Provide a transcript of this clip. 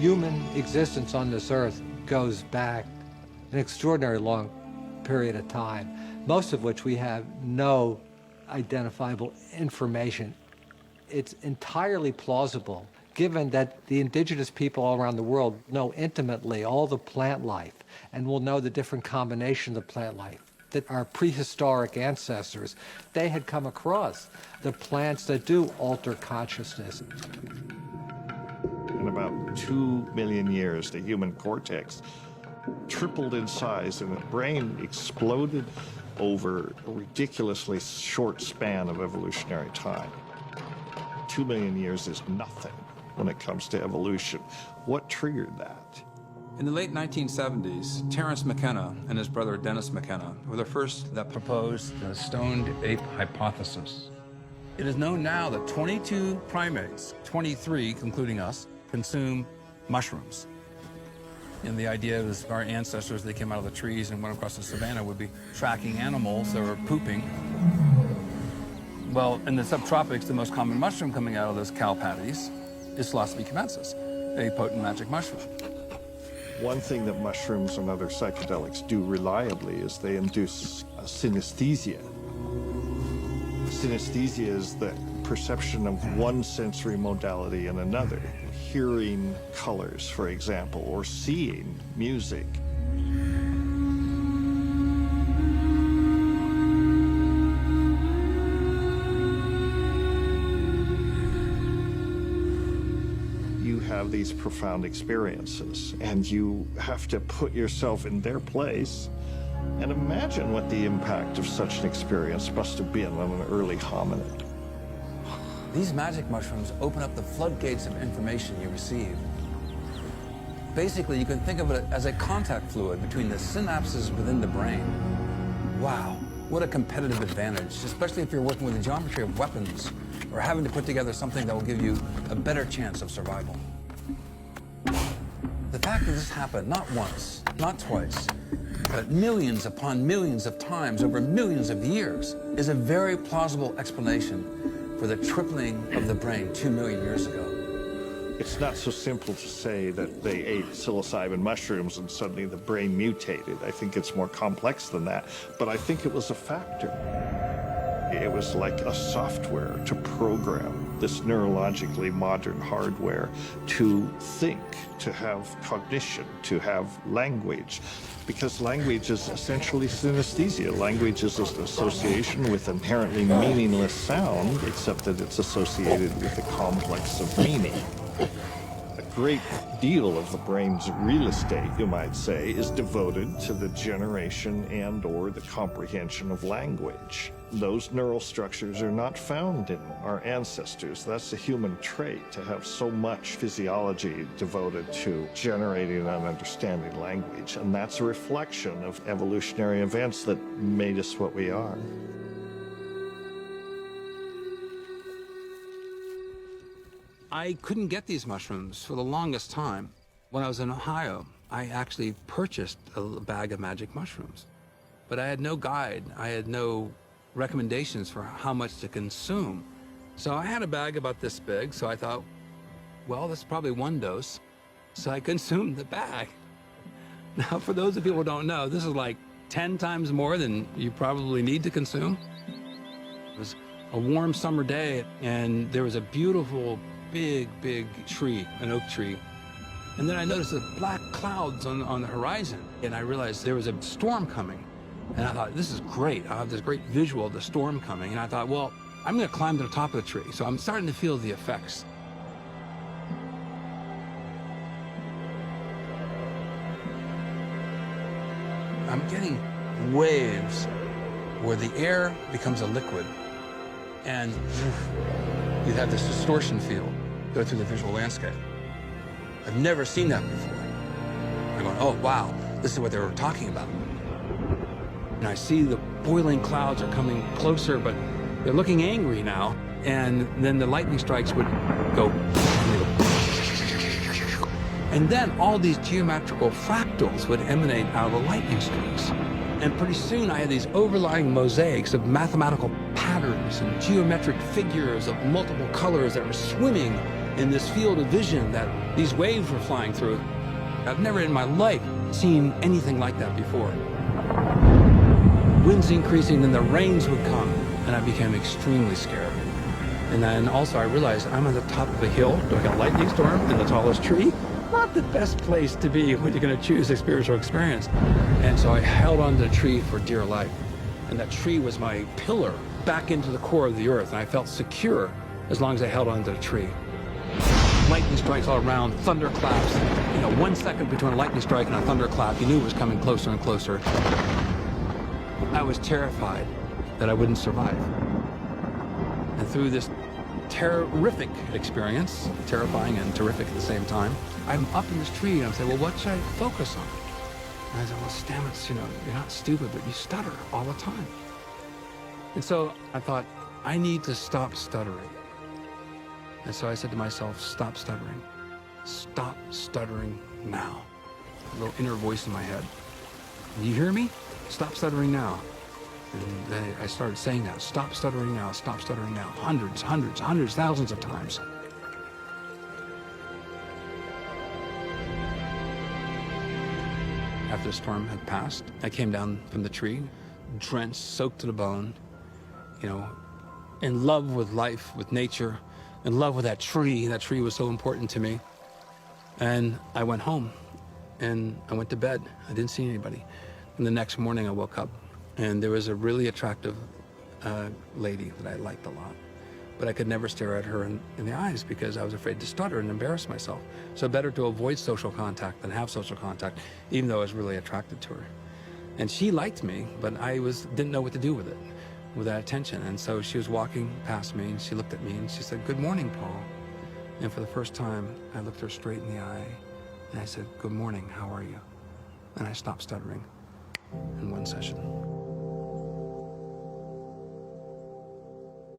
Human existence on this earth goes back an extraordinarily long period of time, most of which we have no identifiable information. It's entirely plausible, given that the indigenous people all around the world know intimately all the plant life and will know the different combinations of plant life, that our prehistoric ancestors, they had come across the plants that do alter consciousness. In about 2 million years, the human cortex tripled in size and the brain exploded over a ridiculously short span of evolutionary time. 2 million years is nothing when it comes to evolution. What triggered that? In the late 1970s, Terence McKenna and his brother Dennis McKenna were the first that proposed the stoned ape hypothesis. It is known now that 22 primates, 23 including us, consume mushrooms. And the idea is our ancestors, they came out of the trees and went across the savannah, would be tracking animals that were pooping. Well, in the subtropics, the most common mushroom coming out of those cow patties is Psilocybe cubensis, a potent magic mushroom. One thing that mushrooms and other psychedelics do reliably is they induce synesthesia. Synesthesia is the perception of one sensory modality in another. Hearing colors, for example, or seeing music. You have these profound experiences, and you have to put yourself in their place and imagine what the impact of such an experience must have been on an early hominid. These magic mushrooms open up the floodgates of information you receive. Basically, you can think of it as a contact fluid between the synapses within the brain. Wow, what a competitive advantage, especially if you're working with the geometry of weapons or having to put together something that will give you a better chance of survival. The fact that this happened not once, not twice, but millions upon millions of times over millions of years is a very plausible explanation for the tripling of the brain 2 million years ago. It's not so simple to say that they ate psilocybin mushrooms and suddenly the brain mutated. I think it's more complex than that, but I think it was a factor. It was like a software to program this neurologically modern hardware to think, to have cognition, to have language. Because language is essentially synesthesia. Language is an association with inherently meaningless sound, except that it's associated with a complex of meaning. A great deal of the brain's real estate, you might say, is devoted to the generation and/or the comprehension of language. Those neural structures are not found in our ancestors. That's a human trait, to have so much physiology devoted to generating and understanding language. And that's a reflection of evolutionary events that made us what we are. I couldn't get these mushrooms for the longest time. When I was in Ohio, I actually purchased a bag of magic mushrooms. But I had no guide. I had no recommendations for how much to consume. So I had a bag about this big, so I thought, well, that's probably one dose. So I consumed the bag. Now, for those of you who don't know, this is like 10 times more than you probably need to consume. It was a warm summer day, and there was a beautiful big tree, an oak tree. And then I noticed the black clouds on the horizon, and I realized there was a storm coming. And I thought, this is great. I have this great visual of the storm coming. And I thought, well, I'm going to climb to the top of the tree. So I'm starting to feel the effects. I'm getting waves where the air becomes a liquid. And you have this distortion field go through the visual landscape. I've never seen that before. I'm going, oh, wow, this is what they were talking about. And I see the boiling clouds are coming closer, but they're looking angry now. And then the lightning strikes would go, and then all these geometrical fractals would emanate out of the lightning strikes. And pretty soon I had these overlying mosaics of mathematical patterns and geometric figures of multiple colors that were swimming in this field of vision that these waves were flying through. I've never in my life seen anything like that before. Winds increasing, then the rains would come, and I became extremely scared. And then also I realized I'm on the top of a hill during a lightning storm in the tallest tree. Not the best place to be when you're going to choose a spiritual experience. And so I held onto the tree for dear life. And that tree was my pillar back into the core of the earth. And I felt secure as long as I held onto the tree. Lightning strikes all around, thunderclaps. 1 second between a lightning strike and a thunderclap, you knew it was coming closer and closer. I was terrified that I wouldn't survive. And through this terrific experience, terrifying and terrific at the same time, I'm up in this tree and I'm saying, well, what should I focus on? And I said, well, Stamets, you're not stupid, but you stutter all the time. And so I thought, I need to stop stuttering. And so I said to myself, stop stuttering. Stop stuttering now. A little inner voice in my head. You hear me? Stop stuttering now. And then I started saying that, stop stuttering now, stop stuttering now, hundreds, thousands of times. After the storm had passed, I came down from the tree, drenched, soaked to the bone, in love with life, with nature, in love with that tree. That tree was so important to me. And I went home, and I went to bed. I didn't see anybody. And the next morning I woke up, and there was a really attractive lady that I liked a lot. But I could never stare at her in the eyes because I was afraid to stutter and embarrass myself. So better to avoid social contact than have social contact, even though I was really attracted to her. And she liked me, but I didn't know what to do with it, with that attention. And so she was walking past me, and she looked at me, and she said, "Good morning, Paul." And for the first time, I looked her straight in the eye, and I said, "Good morning, how are you?" And I stopped stuttering in one session.